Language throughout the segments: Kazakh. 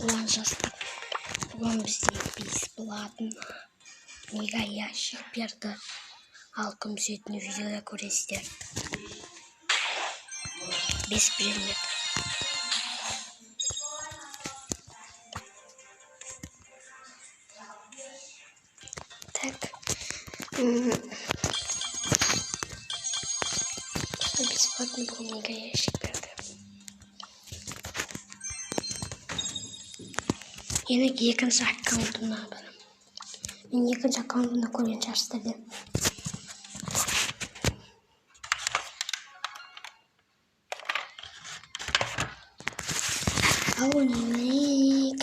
Ulan жастар, бүгін бізде бесплатно мега ящик берді. Ал кім түсетін видеода көресіздер. 5 предмет. Так. Бесплатно был мега ящик берді. Yine екінші аккаунтымна барам. Мен екінші аккаунтымда көрген жарыстарды. Ал ойнайық.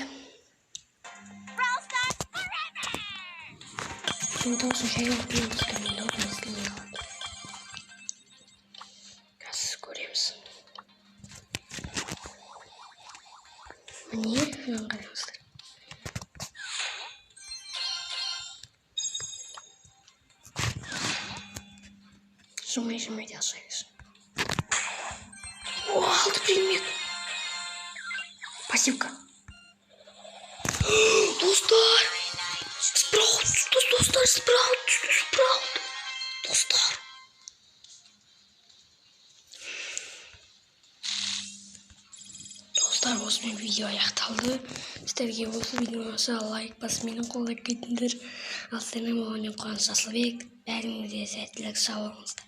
Мен тоғысын жайын көмейін қалады. Қазір көреміз. Міне, мен қараңыздар. Жымай де алшайыз. О, 6 предмет. Пассивка. Достар! Спраут! Достар! Достар, осымен видео аяқталды. Сіздерге осы видеосы лайк басып мені қолдап кетіңдер. Ал сіздермен болған Асылбек. Бәріңізге сәттілік, сау болыңыздар.